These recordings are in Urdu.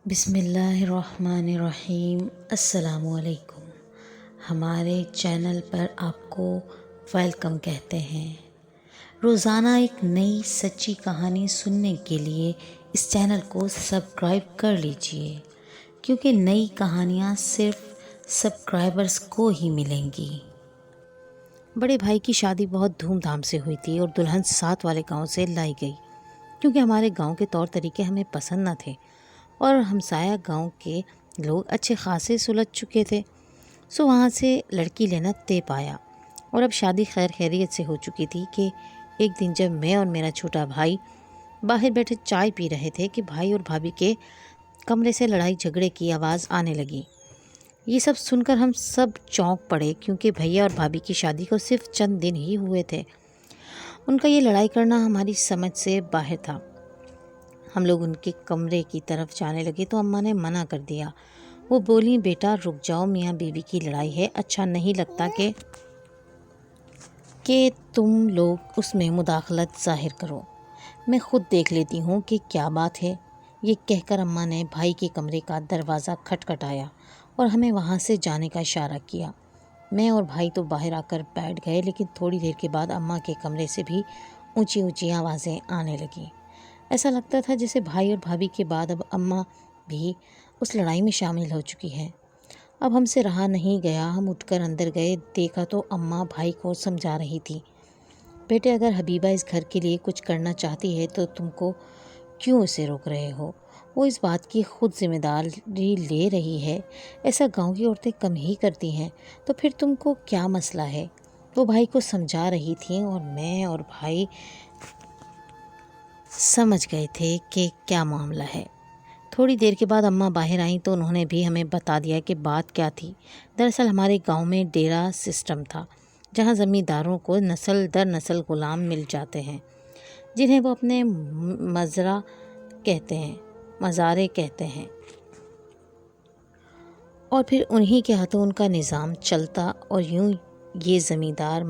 بسم اللہ الرحمن الرحیم۔ السلام علیکم۔ ہمارے چینل پر آپ کو ویلکم کہتے ہیں۔ روزانہ ایک نئی سچی کہانی سننے کے لیے اس چینل کو سبسکرائب کر لیجئے، کیونکہ نئی کہانیاں صرف سبسکرائبرز کو ہی ملیں گی۔ بڑے بھائی کی شادی بہت دھوم دھام سے ہوئی تھی اور دلہن ساتھ والے گاؤں سے لائی گئی، کیونکہ ہمارے گاؤں کے طور طریقے ہمیں پسند نہ تھے اور ہمسایہ گاؤں کے لوگ اچھے خاصے سلجھ چکے تھے، سو وہاں سے لڑکی لینا طے پایا۔ اور اب شادی خیر خیریت سے ہو چکی تھی کہ ایک دن جب میں اور میرا چھوٹا بھائی باہر بیٹھے چائے پی رہے تھے کہ بھائی اور بھابھی کے کمرے سے لڑائی جھگڑے کی آواز آنے لگی۔ یہ سب سن کر ہم سب چونک پڑے، کیونکہ بھیا اور بھابھی کی شادی کو صرف چند دن ہی ہوئے تھے۔ ان کا یہ لڑائی کرنا ہماری سمجھ سے باہر تھا۔ ہم لوگ ان کے کمرے کی طرف جانے لگے تو اماں نے منع کر دیا۔ وہ بولیں، بیٹا رک جاؤ، میاں بیوی کی لڑائی ہے، اچھا نہیں لگتا کہ تم لوگ اس میں مداخلت ظاہر کرو، میں خود دیکھ لیتی ہوں کہ کیا بات ہے۔ یہ کہہ کر اماں نے بھائی کے کمرے کا دروازہ کھٹکھٹایا اور ہمیں وہاں سے جانے کا اشارہ کیا۔ میں اور بھائی تو باہر آ کر بیٹھ گئے، لیکن تھوڑی دیر کے بعد اماں کے کمرے سے بھی اونچی اونچی آوازیں آنے لگیں۔ ایسا لگتا تھا جیسے بھائی اور بھابھی کے بعد اب اماں بھی اس لڑائی میں شامل ہو چکی ہے۔ اب ہم سے رہا نہیں گیا، ہم اٹھ کر اندر گئے، دیکھا تو اماں بھائی کو سمجھا رہی تھی، بیٹے اگر حبیبہ اس گھر کے لیے کچھ کرنا چاہتی ہے تو تم کو کیوں اسے روک رہے ہو؟ وہ اس بات کی خود ذمہ داری لے رہی ہے، ایسا گاؤں کی عورتیں کم ہی کرتی ہیں، تو پھر تم کو کیا مسئلہ ہے؟ وہ بھائی کو سمجھا رہی تھیں اور میں اور بھائی سمجھ گئے تھے کہ کیا معاملہ ہے۔ تھوڑی دیر کے بعد اماں باہر آئیں تو انہوں نے بھی ہمیں بتا دیا کہ بات کیا تھی۔ دراصل ہمارے گاؤں میں ڈیرا سسٹم تھا، جہاں زمینداروں کو نسل در نسل غلام مل جاتے ہیں، جنہیں وہ اپنے مزارے کہتے ہیں، اور پھر انہی کے ہاتھوں ان کا نظام چلتا اور یوں یہ زمیندار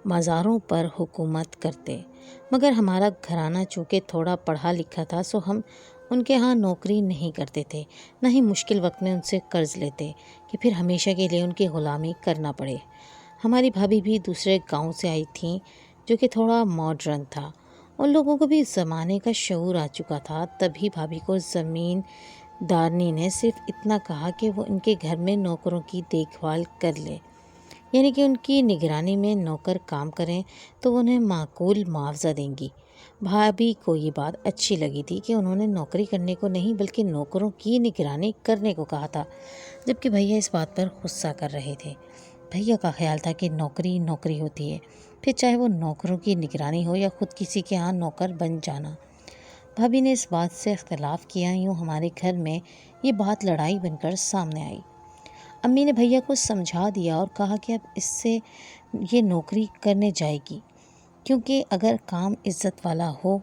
مزاروں پر حکومت کرتے۔ مگر ہمارا گھرانہ چونکہ تھوڑا پڑھا لکھا تھا، سو ہم ان کے ہاں نوکری نہیں کرتے تھے، نہ ہی مشکل وقت میں ان سے قرض لیتے کہ پھر ہمیشہ کے لیے ان کی غلامی کرنا پڑے۔ ہماری بھابھی بھی دوسرے گاؤں سے آئی تھیں، جو کہ تھوڑا ماڈرن تھا۔ ان لوگوں کو بھی زمانے کا شعور آ چکا تھا۔ تبھی بھابھی کو زمین دارنی نے صرف اتنا کہا کہ وہ ان کے گھر میں نوکروں کی دیکھ بھال کر لے، یعنی کہ ان کی نگرانی میں نوکر کام کریں تو وہ انہیں معقول معاوضہ دیں گی۔ بھابھی کو یہ بات اچھی لگی تھی کہ انہوں نے نوکری کرنے کو نہیں بلکہ نوکروں کی نگرانی کرنے کو کہا تھا، جبکہ بھیا اس بات پر غصہ کر رہے تھے۔ بھیا کا خیال تھا کہ نوکری نوکری ہوتی ہے، پھر چاہے وہ نوکروں کی نگرانی ہو یا خود کسی کے ہاں نوکر بن جانا۔ بھابھی نے اس بات سے اختلاف کیا، یوں ہمارے گھر میں یہ بات لڑائی بن کر سامنے آئی۔ امی نے بھیا کو سمجھا دیا اور کہا کہ اب اس سے یہ نوکری کرنے جائے گی، کیونکہ اگر کام عزت والا ہو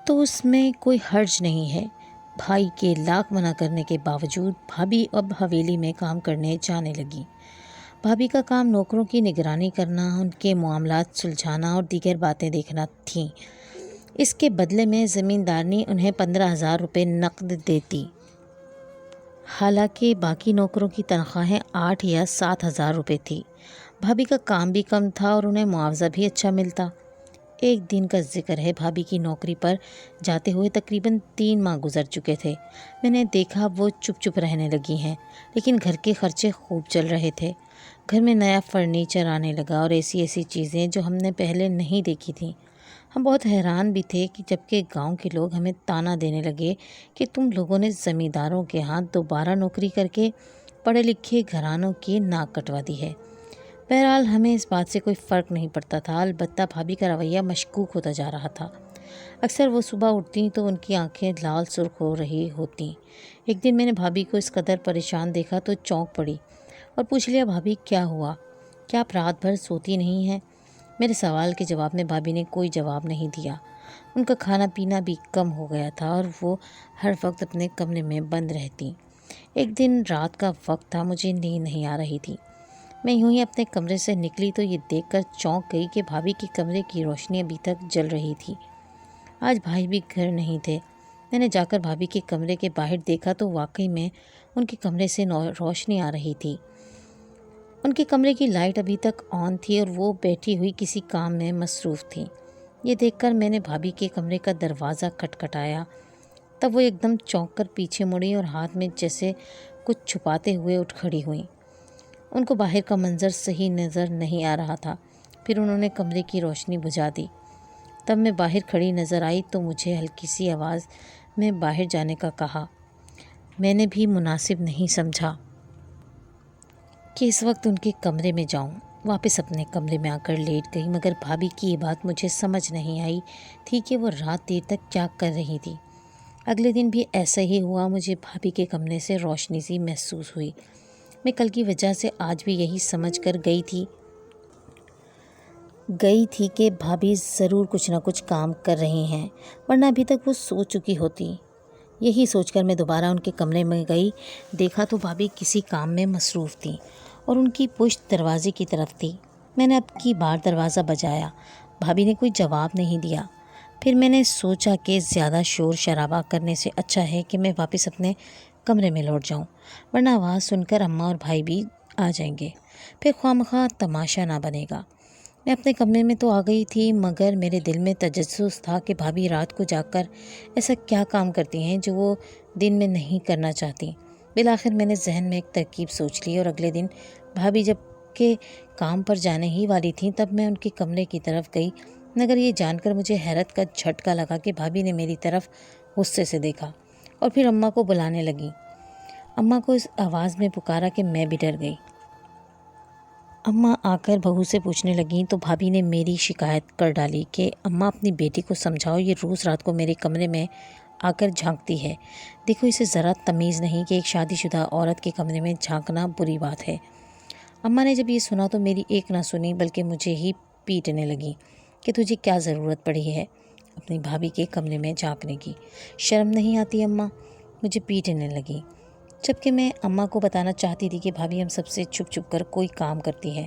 تو اس میں کوئی حرج نہیں ہے۔ بھائی کے لاکھ منع کرنے کے باوجود بھابھی اب حویلی میں کام کرنے جانے لگی۔ بھابھی کا کام نوکروں کی نگرانی کرنا، ان کے معاملات سلجھانا اور دیگر باتیں دیکھنا تھیں۔ اس کے بدلے میں زمیندارنی انہیں 15,000 روپے نقد دیتی، حالانکہ باقی نوکروں کی تنخواہیں 8 یا 7,000 روپے تھی۔ بھابھی کا کام بھی کم تھا اور انہیں معاوضہ بھی اچھا ملتا۔ ایک دن کا ذکر ہے، بھابھی کی نوکری پر جاتے ہوئے تقریباً 3 ماہ گزر چکے تھے۔ میں نے دیکھا وہ چپ چپ رہنے لگی ہیں، لیکن گھر کے خرچے خوب چل رہے تھے۔ گھر میں نیا فرنیچر آنے لگا اور ایسی چیزیں جو ہم نے پہلے نہیں دیکھی تھیں۔ ہم بہت حیران بھی تھے کہ جبکہ گاؤں کے لوگ ہمیں طعنہ دینے لگے کہ تم لوگوں نے زمینداروں کے ہاں دوبارہ نوکری کر کے پڑھے لکھے گھرانوں کی ناک کٹوا دی ہے۔ بہرحال ہمیں اس بات سے کوئی فرق نہیں پڑتا تھا، البتہ بھابھی کا رویہ مشکوک ہوتا جا رہا تھا۔ اکثر وہ صبح اٹھتیں تو ان کی آنکھیں لال سرخ ہو رہی ہوتیں۔ ایک دن میں نے بھابھی کو اس قدر پریشان دیکھا تو چونک پڑی اور پوچھ لیا، بھابھی کیا ہوا؟ کیا آپ رات بھر سوتی نہیں ہیں؟ میرے سوال کے جواب میں بھابھی نے کوئی جواب نہیں دیا۔ ان کا کھانا پینا بھی کم ہو گیا تھا اور وہ ہر وقت اپنے کمرے میں بند رہتی۔ ایک دن رات کا وقت تھا، مجھے نیند نہیں آ رہی تھی۔ میں یوں ہی اپنے کمرے سے نکلی تو یہ دیکھ کر چونک گئی کہ بھابھی کے کمرے کی روشنی ابھی تک جل رہی تھی۔ آج بھائی بھی گھر نہیں تھے۔ میں نے جا کر بھابھی کے کمرے کے باہر دیکھا تو واقعی میں ان کے کمرے سے روشنی آ رہی تھی۔ ان کے کمرے کی لائٹ ابھی تک آن تھی اور وہ بیٹھی ہوئی کسی کام میں مصروف تھی۔ یہ دیکھ کر میں نے بھابھی کے کمرے کا دروازہ کھٹکھٹایا، تب وہ ایک دم چونک کر پیچھے مڑی اور ہاتھ میں جیسے کچھ چھپاتے ہوئے اٹھ کھڑی ہوئیں۔ ان کو باہر کا منظر صحیح نظر نہیں آ رہا تھا۔ پھر انہوں نے کمرے کی روشنی بجھا دی۔ تب میں باہر کھڑی نظر آئی تو مجھے ہلکی سی آواز میں باہر جانے کا کہا۔ میں نے بھی مناسب نہیں سمجھا کہ اس وقت ان کے کمرے میں جاؤں۔ واپس اپنے کمرے میں آ کر لیٹ گئی، مگر بھابھی کی یہ بات مجھے سمجھ نہیں آئی تھی کہ وہ رات دیر تک کیا کر رہی تھی۔ اگلے دن بھی ایسا ہی ہوا، مجھے بھابھی کے کمرے سے روشنی سی محسوس ہوئی۔ میں کل کی وجہ سے آج بھی یہی سمجھ کر گئی تھی کہ بھابھی ضرور کچھ نہ کچھ کام کر رہی ہیں، ورنہ ابھی تک وہ سو چکی ہوتی۔ یہی سوچ کر میں دوبارہ ان کے کمرے میں گئی، دیکھا تو بھابھی کسی کام میں مصروف تھی اور ان کی پشت دروازے کی طرف تھی۔ میں نے اب کی بار دروازہ بجایا، بھابھی نے کوئی جواب نہیں دیا۔ پھر میں نے سوچا کہ زیادہ شور شرابہ کرنے سے اچھا ہے کہ میں واپس اپنے کمرے میں لوٹ جاؤں، ورنہ آواز سن کر اماں اور بھائی بھی آ جائیں گے، پھر خواہ تماشا نہ بنے گا۔ میں اپنے کمرے میں تو آ گئی تھی، مگر میرے دل میں تجسس تھا کہ بھابھی رات کو جا کر ایسا کیا کام کرتی ہیں جو وہ دن میں نہیں کرنا چاہتی۔ بالآخر میں نے ذہن میں ایک ترکیب سوچ لی اور اگلے دن بھابھی جب کہ کام پر جانے ہی والی تھیں تب میں ان کے کمرے کی طرف گئی، مگر یہ جان کر مجھے حیرت کا جھٹکا لگا کہ بھابھی نے میری طرف غصے سے دیکھا اور پھر اماں کو بلانے لگی۔ اماں کو اس آواز میں پکارا کہ میں بھی ڈر گئی۔ اماں آ کر بہو سے پوچھنے لگیں تو بھابھی نے میری شکایت کر ڈالی کہ اماں اپنی بیٹی کو سمجھاؤ، یہ روز رات کو میرے کمرے میں آ کر جھانکتی ہے۔ دیکھو اسے ذرا تمیز نہیں کہ ایک شادی شدہ عورت کے کمرے میں جھانکنا بری بات ہے۔ اماں نے جب یہ سنا تو میری ایک نہ سنی بلکہ مجھے ہی پیٹنے لگی کہ تجھے کیا ضرورت پڑی ہے اپنی بھابھی کے کمرے میں جھانکنے کی، شرم نہیں آتی اماں؟ مجھے پیٹنے لگی، جبکہ میں اماں کو بتانا چاہتی تھی کہ بھابھی ہم سب سے چھپ چھپ کر کوئی کام کرتی ہے۔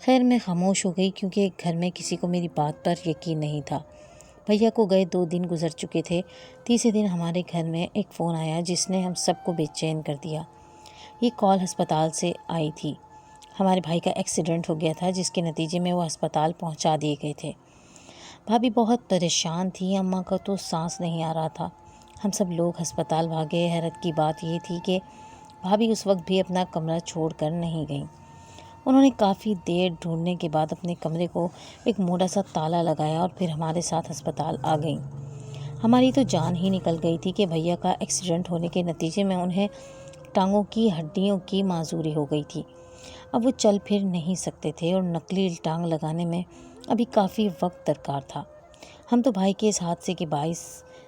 خیر میں خاموش ہو گئی کیونکہ گھر میں کسی کو میری بات پر یقین نہیں تھا۔ بھیا کو گئے 2 دن گزر چکے تھے۔ تیسرے دن ہمارے گھر میں ایک فون آیا جس نے ہم سب کو بے چین کر دیا۔ یہ کال ہسپتال سے آئی تھی۔ ہمارے بھائی کا ایکسیڈنٹ ہو گیا تھا جس کے نتیجے میں وہ ہسپتال پہنچا دیے گئے تھے۔ بھابھی بہت پریشان تھی، اماں کا تو سانس نہیں آ رہا تھا۔ ہم سب لوگ ہسپتال بھاگے۔ حیرت کی بات یہ تھی کہ بھابھی اس وقت بھی اپنا کمرہ چھوڑ کر نہیں گئیں۔ انہوں نے کافی دیر ڈھونڈنے کے بعد اپنے کمرے کو ایک موٹا سا تالا لگایا اور پھر ہمارے ساتھ ہسپتال آ گئیں۔ ہماری تو جان ہی نکل گئی تھی کہ بھیا کا ایکسیڈنٹ ہونے کے نتیجے میں انہیں ٹانگوں کی ہڈیوں کی معذوری ہو گئی تھی۔ اب وہ چل پھر نہیں سکتے تھے اور نقلی ٹانگ لگانے میں ابھی کافی وقت درکار تھا۔ ہم تو بھائی کے اس حادثے کے باعث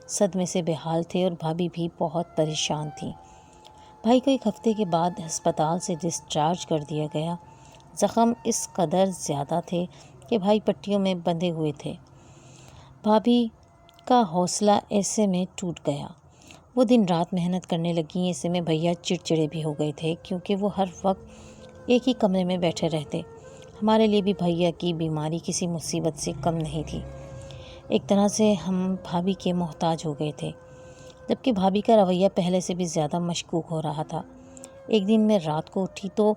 صدمے سے بے حال تھے اور بھابھی بھی بہت پریشان تھی۔ بھائی کو 1 ہفتے کے بعد ہسپتال سے ڈسچارج کر دیا گیا۔ زخم اس قدر زیادہ تھے کہ بھائی پٹیوں میں بندھے ہوئے تھے۔ بھابھی کا حوصلہ ایسے میں ٹوٹ گیا۔ وہ دن رات محنت کرنے لگیں، ایسے میں بھیا چڑچڑے بھی ہو گئے تھے کیونکہ وہ ہر وقت ایک ہی کمرے میں بیٹھے رہتے۔ ہمارے لیے بھی بھیا کی بیماری کسی مصیبت سے کم نہیں تھی۔ ایک طرح سے ہم بھابھی کے محتاج ہو گئے تھے، جبکہ بھابھی کا رویہ پہلے سے بھی زیادہ مشکوک ہو رہا تھا۔ ایک دن میں رات کو اٹھی تو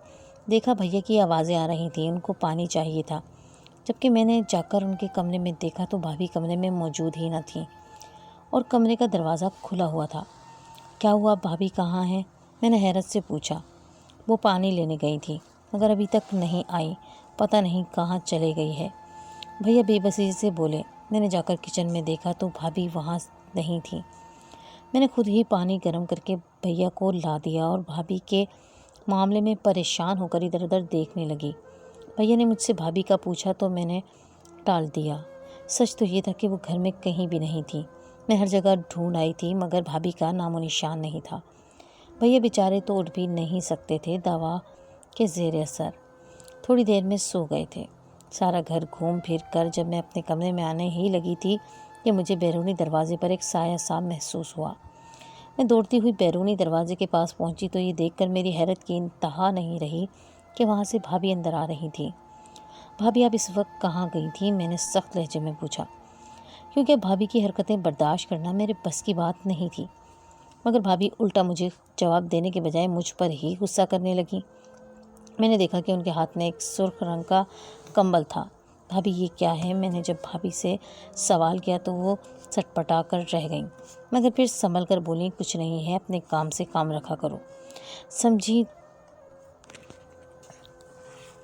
دیکھا بھیا کی آوازیں آ رہی تھیں، ان کو پانی چاہیے تھا۔ جبکہ میں نے جا کر ان کے کمرے میں دیکھا تو بھابھی کمرے میں موجود ہی نہ تھیں اور کمرے کا دروازہ کھلا ہوا تھا۔ کیا ہوا، بھابھی کہاں ہیں؟ میں نے حیرت سے پوچھا۔ وہ پانی لینے گئی تھی مگر ابھی تک نہیں آئی، پتہ نہیں کہاں چلے گئی ہے، بھیا بے بسی سے بولے۔ میں نے جا کر کچن میں دیکھا تو بھابھی وہاں نہیں تھیں۔ میں نے خود ہی پانی گرم کر کے بھیا کو لا دیا اور بھابھی کے معاملے میں پریشان ہو کر ادھر ادھر دیکھنے لگی۔ بھیا نے مجھ سے بھابھی کا پوچھا تو میں نے ٹال دیا۔ سچ تو یہ تھا کہ وہ گھر میں کہیں بھی نہیں تھی۔ میں ہر جگہ ڈھونڈ آئی تھی مگر بھابھی کا نام و نشان نہیں تھا۔ بھیا بیچارے تو اٹھ بھی نہیں سکتے تھے، دوا کے زیر اثر تھوڑی دیر میں سو گئے تھے۔ سارا گھر گھوم پھر کر جب میں اپنے کمرے میں آنے ہی لگی تھی کہ مجھے بیرونی دروازے پر ایک سایہ سا محسوس ہوا۔ میں دوڑتی ہوئی بیرونی دروازے کے پاس پہنچی تو یہ دیکھ کر میری حیرت کی انتہا نہیں رہی کہ وہاں سے بھابھی اندر آ رہی تھی۔ بھابھی آپ اس وقت کہاں گئی تھیں؟ میں نے سخت لہجے میں پوچھا۔ کیونکہ بھابھی کی حرکتیں برداشت کرنا میرے بس کی بات نہیں تھی۔ مگر بھابھی الٹا مجھے جواب دینے کے بجائے مجھ پر ہی غصہ کرنے لگیں۔ میں نے دیکھا کہ ان کے ہاتھ میں ایک سرخ رنگ کا کمبل تھا۔ بھابھی یہ کیا ہے؟ میں نے جب بھابھی سے سوال کیا تو وہ سٹپٹا کر رہ گئیں، مگر پھر سنبھل کر بولیں، کچھ نہیں ہے، اپنے کام سے کام رکھا کرو۔ سمجھی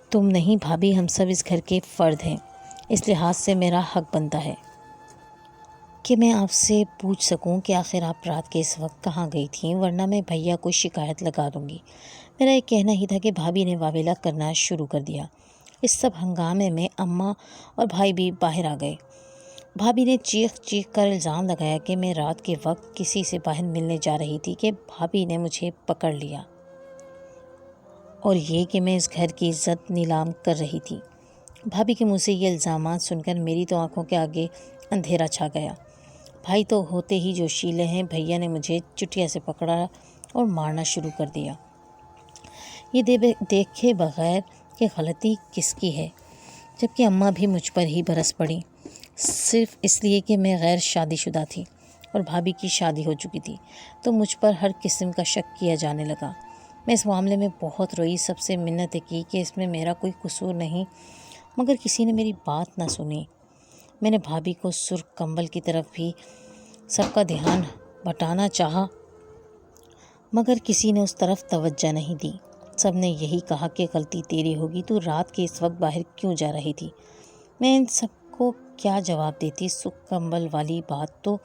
تم نہیں بھابھی، ہم سب اس گھر کے فرد ہیں، اس لحاظ سے میرا حق بنتا ہے کہ میں آپ سے پوچھ سکوں کہ آخر آپ رات کے اس وقت کہاں گئی تھیں، ورنہ میں بھیا کو شکایت لگا دوں گی۔ میرا ایک کہنا ہی تھا کہ بھابھی نے واویلا کرنا شروع کر دیا۔ اس سب ہنگامے میں اماں اور بھائی بھی باہر آ گئے۔ بھابھی نے چیخ چیخ کر الزام لگایا کہ میں رات کے وقت کسی سے باہر ملنے جا رہی تھی، کہ بھابھی نے مجھے پکڑ لیا اور یہ کہ میں اس گھر کی عزت نیلام کر رہی تھی۔ بھابھی کے منہ سے یہ الزامات سن کر میری تو آنکھوں کے آگے اندھیرا چھا گیا۔ بھائی تو ہوتے ہی جوشیلے ہیں، بھیا نے مجھے چٹیا سے پکڑا اور مارنا شروع کر دیا۔ یہ دیکھے بغیر کہ غلطی کس کی ہے، جبکہ اماں بھی مجھ پر ہی برس پڑی، صرف اس لیے کہ میں غیر شادی شدہ تھی اور بھابھی کی شادی ہو چکی تھی، تو مجھ پر ہر قسم کا شک کیا جانے لگا۔ میں اس معاملے میں بہت روئی، سب سے منتیں کی کہ اس میں میرا کوئی قصور نہیں، مگر کسی نے میری بات نہ سنی۔ میں نے بھابھی کو سرخ کمبل کی طرف بھی سب کا دھیان بٹانا چاہا، مگر کسی نے اس طرف توجہ نہیں دی۔ سب نے یہی کہا کہ غلطی تیری ہوگی، تو رات کے اس وقت باہر کیوں جا رہی تھی؟ میں ان سب کو کیا جواب دیتی؟ سرخ کمبل والی بات تو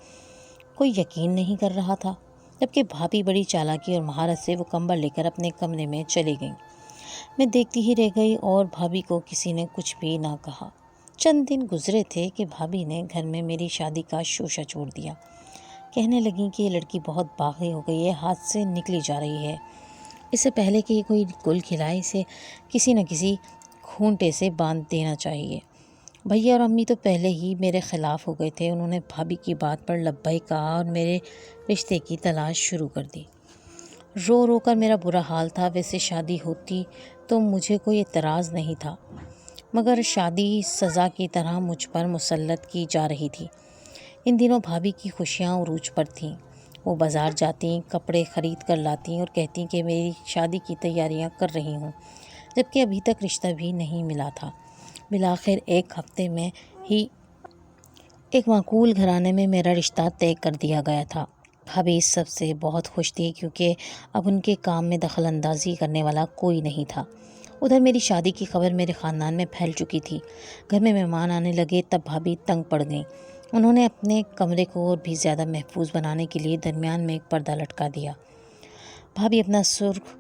کوئی یقین نہیں کر رہا تھا، جبکہ بھابھی بڑی چالاکی اور مہارت سے وہ کمبل لے کر اپنے کمرے میں چلی گئیں۔ میں دیکھتی ہی رہ گئی اور بھابھی کو کسی نے کچھ بھی نہ کہا۔ چند دن گزرے تھے کہ بھابھی نے گھر میں میری شادی کا شوشہ چھوڑ دیا۔ کہنے لگیں کہ یہ لڑکی بہت باغی ہو گئی ہے، ہاتھ سے نکلی جا رہی ہے، اس سے پہلے کہ یہ کوئی گل کھلائے اسے کسی نہ کسی کھونٹے سے باندھ دینا چاہیے۔ بھیا اور امی تو پہلے ہی میرے خلاف ہو گئے تھے، انہوں نے بھابھی کی بات پر لبیک کہا اور میرے رشتے کی تلاش شروع کر دی۔ رو رو کر میرا برا حال تھا۔ ویسے شادی ہوتی تو مجھے کوئی اعتراض نہیں تھا، مگر شادی سزا کی طرح مجھ پر مسلط کی جا رہی تھی۔ ان دنوں بھابھی کی خوشیاں عروج پر تھیں۔ وہ بازار جاتیں، کپڑے خرید کر لاتی اور کہتی کہ میری شادی کی تیاریاں کر رہی ہوں، جبکہ ابھی تک رشتہ بھی نہیں ملا تھا۔ بالآخر ایک ہفتے میں ہی ایک معقول گھرانے میں میرا رشتہ طے کر دیا گیا تھا۔ بھابھی اس سب سے بہت خوش تھی، کیونکہ اب ان کے کام میں دخل اندازی کرنے والا کوئی نہیں تھا۔ ادھر میری شادی کی خبر میرے خاندان میں پھیل چکی تھی۔ گھر میں مہمان آنے لگے تب بھابھی تنگ پڑ گئیں۔ انہوں نے اپنے کمرے کو اور بھی زیادہ محفوظ بنانے کے لیے درمیان میں ایک پردہ لٹکا دیا۔ بھابھی اپنا سرخ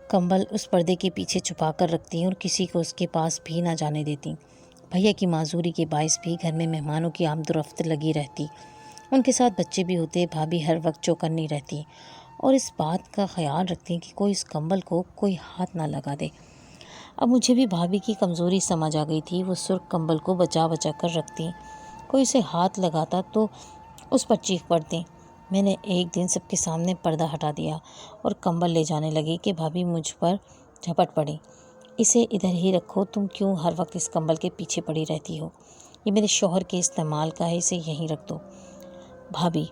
کمبل اس پردے کے پیچھے چھپا کر رکھتی اور کسی کو اس کے پاس بھی نہ جانے دیتی۔ بھیا کی معذوری کے باعث بھی گھر میں مہمانوں کی آمد و رفت لگی رہتی۔ ان کے ساتھ بچے بھی ہوتے۔ بھابھی ہر وقت چوکنی رہتی اور اس بات کا خیال رکھتی کہ کوئی اس کمبل کو کوئی ہاتھ نہ لگا دے۔ اب مجھے بھی بھابھی کی کمزوری سمجھ آ گئی تھی۔ وہ سرخ کمبل کو بچا بچا کر رکھتی، کوئی اسے ہاتھ لگاتا تو اس پر چیخ پڑتی۔ میں نے ایک دن سب کے سامنے پردہ ہٹا دیا اور کمبل لے جانے لگی کہ بھابھی مجھ پر جھپٹ پڑی۔ اسے ادھر ہی رکھو، تم کیوں ہر وقت اس کمبل کے پیچھے پڑی رہتی ہو؟ یہ میرے شوہر کے استعمال کا ہے، اسے یہیں رکھ دو۔ بھابھی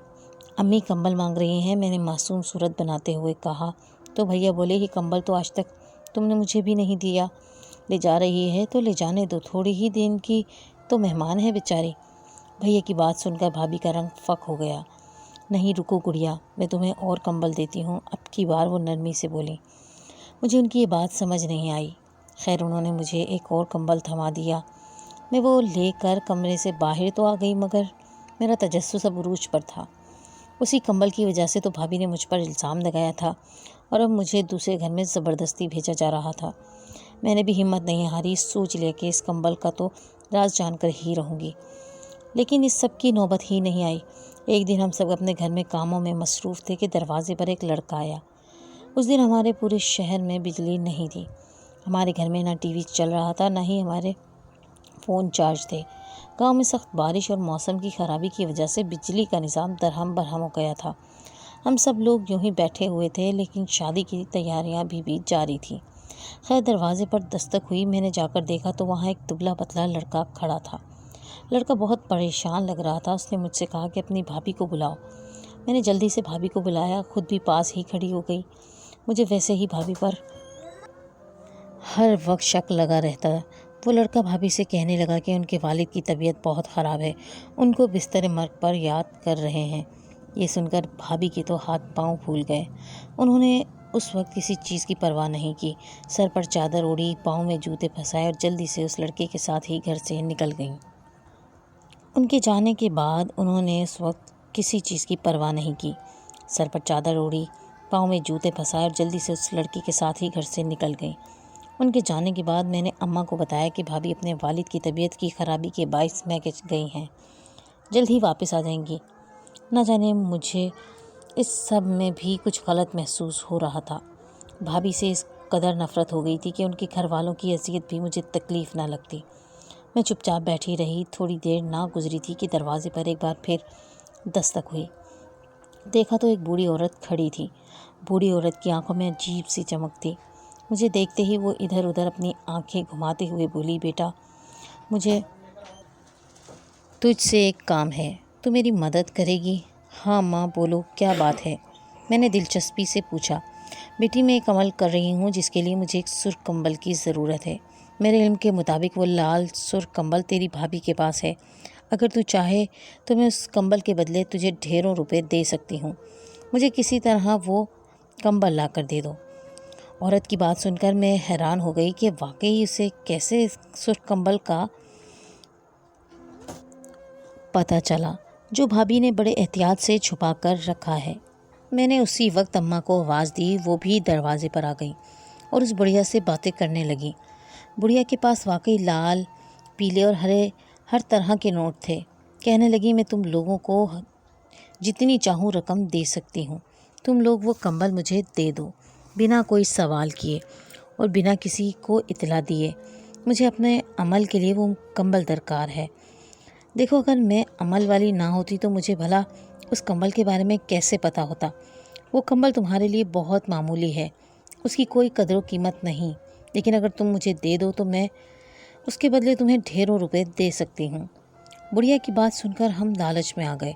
امی کمبل مانگ رہی ہیں، میں نے معصوم صورت بناتے ہوئے کہا تو بھیا بولے یہ کمبل تو آج تک تم نے مجھے بھی نہیں دیا، لے جا رہی ہے تو لے جانے دو، تھوڑی ہی دن کی تو مہمان ہے بیچاری۔ بھیا کی بات سن کر بھابھی کا رنگ فک ہو گیا۔ نہیں رکو گڑیا، میں تمہیں اور کمبل دیتی ہوں، اب کی بار وہ نرمی سے بولی۔ مجھے ان کی یہ بات سمجھ نہیں آئی۔ خیر انہوں نے مجھے ایک اور کمبل تھما دیا۔ میں وہ لے کر کمرے سے باہر تو آ گئی، مگر میرا تجسس اب عروج پر تھا۔ اسی کمبل کی وجہ سے تو بھابھی نے مجھ پر الزام لگایا تھا اور اب مجھے دوسرے گھر میں زبردستی بھیجا جا رہا تھا۔ میں نے بھی ہمت نہیں ہاری، سوچ لیا کہ اس کمبل کا تو راز جان کر ہی رہوں گی۔ لیکن اس سب کی نوبت ہی نہیں آئی۔ ایک دن ہم سب اپنے گھر میں کاموں میں مصروف تھے کہ دروازے پر ایک لڑکا آیا۔ اس دن ہمارے پورے شہر میں بجلی نہیں تھی۔ ہمارے گھر میں نہ ٹی وی چل رہا تھا، نہ ہی ہمارے فون چارج تھے۔ گاؤں میں سخت بارش اور موسم کی خرابی کی وجہ سے بجلی کا نظام درہم برہم ہو گیا تھا۔ ہم سب لوگ یوں ہی بیٹھے ہوئے تھے، لیکن شادی کی تیاریاں بھی جاری تھیں۔ خیر دروازے پر دستک ہوئی، میں نے جا کر دیکھا تو وہاں ایک دبلا پتلا لڑکا کھڑا تھا۔ لڑکا بہت پریشان لگ رہا تھا۔ اس نے مجھ سے کہا کہ اپنی بھابھی کو بلاؤ۔ میں نے جلدی سے بھابھی کو بلایا، خود بھی پاس ہی کھڑی ہو گئی۔ مجھے ویسے ہی بھابھی پر ہر وقت شک لگا رہتا۔ وہ لڑکا بھابھی سے کہنے لگا کہ ان کے والد کی طبیعت بہت خراب ہے، ان کو بستر مرگ پر یاد کر رہے ہیں۔ یہ سن کر بھابھی کے تو ہاتھ پاؤں پھول گئے۔ انہوں نے اس وقت کسی چیز کی پرواہ نہیں کی، سر پر چادر اوڑھی، پاؤں میں جوتے پھنسائے اور جلدی سے اس لڑکے کے ساتھ ہی گھر سے نکل گئیں۔ ان کے جانے کے بعد انہوں نے اس وقت کسی چیز کی پرواہ نہیں کی، سر پر چادر اوڑھی، پاؤں میں جوتے پھنسائے اور جلدی سے اس لڑکے کے ساتھ ہی گھر سے نکل گئیں۔ ان کے جانے کے بعد میں نے اماں کو بتایا کہ بھابھی اپنے والد کی طبیعت کی خرابی کے باعث میکے گئی ہیں، جلد ہی واپس آ جائیں گی۔ نہ جانے مجھے اس سب میں بھی کچھ غلط محسوس ہو رہا تھا۔ بھابھی سے اس قدر نفرت ہو گئی تھی کہ ان کے گھر والوں کی اذیت بھی مجھے تکلیف نہ لگتی۔ میں چپ چاپ بیٹھی رہی۔ تھوڑی دیر نہ گزری تھی کہ دروازے پر ایک بار پھر دستک ہوئی۔ دیکھا تو ایک بوڑھی عورت کھڑی تھی۔ بوڑھی عورت کی آنکھوں میں عجیب سی چمک تھی۔ مجھے دیکھتے ہی وہ ادھر ادھر اپنی آنکھیں گھماتے ہوئے بولی، بیٹا مجھے تجھ سے ایک کام ہے، تو میری مدد کرے گی؟ ہاں ماں بولو، کیا بات ہے؟ میں نے دلچسپی سے پوچھا۔ بیٹی میں ایک عمل کر رہی ہوں جس کے لیے مجھے ایک سرخ کمبل کی ضرورت ہے۔ میرے علم کے مطابق وہ لال سرخ کمبل تیری بھابھی کے پاس ہے۔ اگر تو چاہے تو میں اس کمبل کے بدلے تجھے ڈھیروں روپے دے سکتی ہوں۔ مجھے کسی طرح وہ کمبل لا کر دے دو۔ عورت کی بات سن کر میں حیران ہو گئی کہ واقعی اسے کیسے سرخ کمبل کا پتہ چلا جو بھابھی نے بڑے احتیاط سے چھپا کر رکھا ہے۔ میں نے اسی وقت اماں کو آواز دی، وہ بھی دروازے پر آ گئیں اور اس بڑھیا سے باتیں کرنے لگیں۔ بڑھیا کے پاس واقعی لال، پیلے اور ہر طرح کے نوٹ تھے۔ کہنے لگی، میں تم لوگوں کو جتنی چاہوں رقم دے سکتی ہوں، تم لوگ وہ کمبل مجھے دے دو، بنا کوئی سوال کیے اور بنا کسی کو اطلاع دیے۔ مجھے اپنے عمل کے لیے وہ کمبل درکار ہے۔ دیکھو اگر میں عمل والی نہ ہوتی تو مجھے بھلا اس کمبل کے بارے میں کیسے پتہ ہوتا؟ وہ کمبل تمہارے لیے بہت معمولی ہے، اس کی کوئی قدر و قیمت نہیں، لیکن اگر تم مجھے دے دو تو میں اس کے بدلے تمہیں ڈھیروں روپے دے سکتی ہوں۔ بڑھیا کی بات سن کر ہم لالچ میں آ گئے،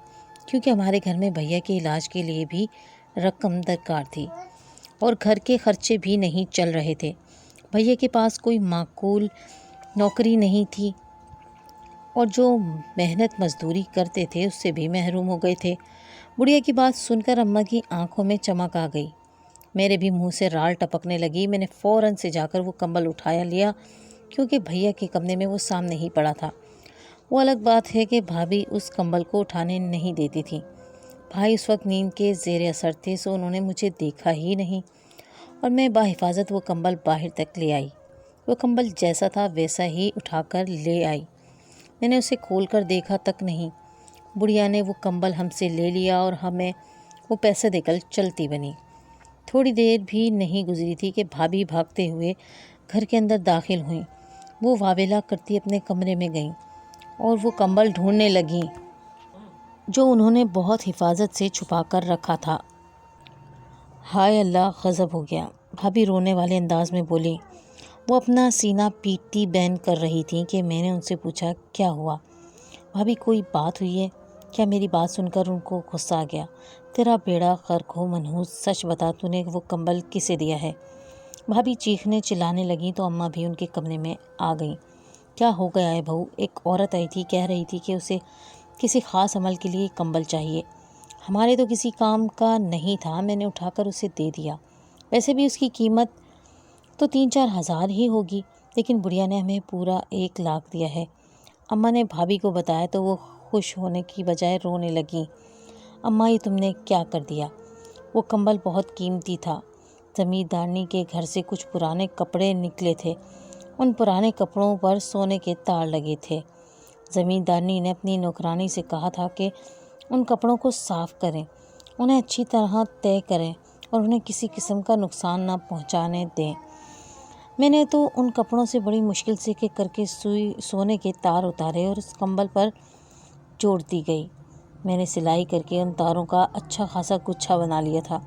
کیونکہ ہمارے گھر میں بھیا کے علاج کے لیے بھی رقم درکار تھی اور گھر کے خرچے بھی نہیں چل رہے تھے۔ بھیا کے پاس کوئی معقول نوکری نہیں تھی اور جو محنت مزدوری کرتے تھے اس سے بھی محروم ہو گئے تھے۔ بڑھیا کی بات سن کر اماں کی آنکھوں میں چمک آ گئی۔ میرے بھی منہ سے رال ٹپکنے لگی۔ میں نے فوراً سے جا کر وہ کمبل اٹھایا لیا، کیونکہ بھیا کے کمرے میں وہ سامنے ہی پڑا تھا۔ وہ الگ بات ہے کہ بھابھی اس کمبل کو اٹھانے نہیں دیتی تھی۔ بھائی اس وقت نیند کے زیر اثر تھے، سو انہوں نے مجھے دیکھا ہی نہیں اور میں بحفاظت وہ کمبل باہر تک لے آئی۔ وہ کمبل جیسا تھا ویسا ہی اٹھا کر لے آئی۔ میں نے اسے کھول کر دیکھا تک نہیں۔ بڑھیا نے وہ کمبل ہم سے لے لیا اور ہمیں وہ پیسے دے کر چلتی بنی۔ تھوڑی دیر بھی نہیں گزری تھی کہ بھابھی بھاگتے ہوئے گھر کے اندر داخل ہوئیں۔ وہ واویلا کرتی اپنے کمرے میں گئیں اور وہ کمبل ڈھونڈنے لگیں جو انہوں نے بہت حفاظت سے چھپا کر رکھا تھا۔ ہائے اللہ، غضب ہو گیا، بھابھی رونے والے انداز میں بولی۔ وہ اپنا سینہ پیٹتی بین کر رہی تھیں کہ میں نے ان سے پوچھا، کیا ہوا بھابھی، کوئی بات ہوئی ہے کیا؟ میری بات سن کر ان کو غصہ آ گیا۔ تیرا بیڑا غرق ہو منحوس، سچ بتا تو نے وہ کمبل کسے دیا ہے؟ بھابھی چیخنے چلانے لگیں تو اماں بھی ان کے کمرے میں آ گئیں۔ کیا ہو گیا ہے بہو؟ ایک عورت آئی تھی، کہہ رہی تھی کہ اسے کسی خاص عمل کے لیے کمبل چاہیے۔ ہمارے تو کسی کام کا نہیں تھا، میں نے اٹھا کر اسے دے دیا۔ ویسے بھی اس کی قیمت تو 3-4 ہزار ہی ہوگی، لیکن بڑھیا نے ہمیں پورا 1 لاکھ دیا ہے۔ اماں نے بھابھی کو بتایا تو وہ خوش ہونے کی بجائے رونے لگیں۔ اماں، یہ تم نے کیا کر دیا؟ وہ کمبل بہت قیمتی تھا۔ زمیندارنی کے گھر سے کچھ پرانے کپڑے نکلے تھے، ان پرانے کپڑوں پر سونے کے تار لگے تھے۔ زمیندارنی نے اپنی نوکرانی سے کہا تھا کہ ان کپڑوں کو صاف کریں، انہیں اچھی طرح طے کریں اور انہیں کسی قسم کا نقصان نہ پہنچانے دیں۔ میں نے تو ان کپڑوں سے بڑی مشکل سے کر کے سونے کے تار اتارے اور اس کمبل پر جوڑ دی گئی۔ میں نے سلائی کر کے ان تاروں کا اچھا خاصا گچھا بنا لیا تھا،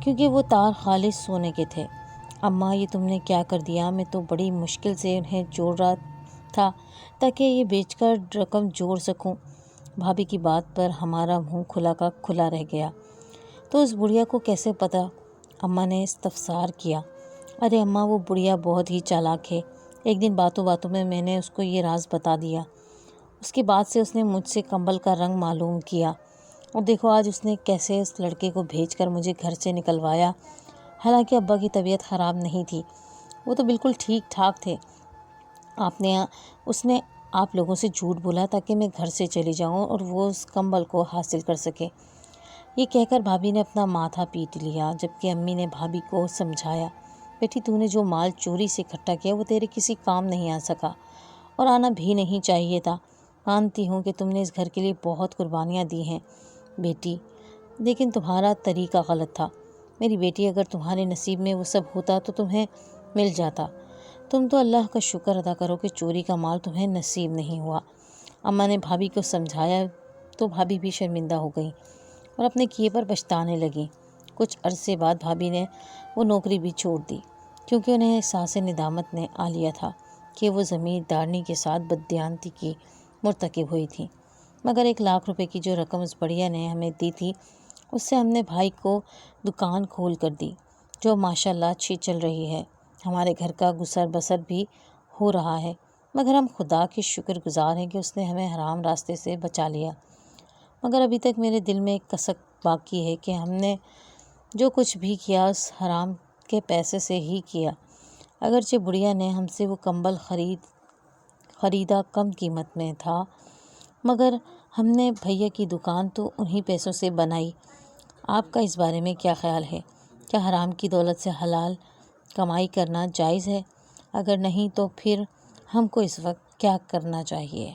کیونکہ وہ تار خالص سونے کے تھے۔ اماں، یہ تم نے کیا کر دیا؟ میں تو بڑی مشکل سے انہیں تھا تاکہ یہ بیچ کر رقم جوڑ سکوں۔ بھابھی کی بات پر ہمارا منہ کھلا کا کھلا رہ گیا۔ تو اس بڑھیا کو کیسے پتہ؟ اماں نے استفسار کیا۔ ارے اماں، وہ بڑھیا بہت ہی چالاک ہے۔ ایک دن باتوں باتوں میں نے اس کو یہ راز بتا دیا۔ اس کے بعد سے اس نے مجھ سے کمبل کا رنگ معلوم کیا، اور دیکھو آج اس نے کیسے اس لڑکے کو بھیج کر مجھے گھر سے نکلوایا۔ حالانکہ ابا کی طبیعت خراب نہیں تھی، وہ تو بالکل ٹھیک ٹھاک تھے۔ اس نے آپ لوگوں سے جھوٹ بولا تاکہ میں گھر سے چلی جاؤں اور وہ اس کمبل کو حاصل کر سکے۔ یہ کہہ کر بھابھی نے اپنا ماتھا پیٹ لیا، جبکہ امی نے بھابھی کو سمجھایا، بیٹی تو نے جو مال چوری سے اکٹھا کیا وہ تیرے کسی کام نہیں آ سکا، اور آنا بھی نہیں چاہیے تھا۔ مانتی ہوں کہ تم نے اس گھر کے لیے بہت قربانیاں دی ہیں بیٹی، لیکن تمہارا طریقہ غلط تھا۔ میری بیٹی، اگر تمہارے نصیب میں وہ سب ہوتا تو تمہیں مل جاتا۔ تم تو اللہ کا شکر ادا کرو کہ چوری کا مال تمہیں نصیب نہیں ہوا۔ اماں نے بھابھی کو سمجھایا تو بھابھی بھی شرمندہ ہو گئیں اور اپنے کیے پر پچھتانے لگیں۔ کچھ عرصے بعد بھابھی نے وہ نوکری بھی چھوڑ دی، کیونکہ انہیں احساس ندامت نے آ لیا تھا کہ وہ زمیندارنی کے ساتھ بددیانتی کی مرتکب ہوئی تھی۔ مگر 1,00,000 روپے کی جو رقم اس بڑھیا نے ہمیں دی تھی، اس سے ہم نے بھائی کو دکان کھول کر دی، جو ماشاءاللہ اچھی چل رہی ہے۔ ہمارے گھر کا گزر بسر بھی ہو رہا ہے، مگر ہم خدا کے شکر گزار ہیں کہ اس نے ہمیں حرام راستے سے بچا لیا۔ مگر ابھی تک میرے دل میں ایک کسک باقی ہے کہ ہم نے جو کچھ بھی کیا اس حرام کے پیسے سے ہی کیا۔ اگرچہ بڑھیا نے ہم سے وہ کمبل خریدا کم قیمت میں تھا، مگر ہم نے بھیا کی دکان تو انہی پیسوں سے بنائی۔ آپ کا اس بارے میں کیا خیال ہے؟ کیا حرام کی دولت سے حلال کمائی کرنا جائز ہے؟ اگر نہیں تو پھر ہم کو اس وقت کیا کرنا چاہیے؟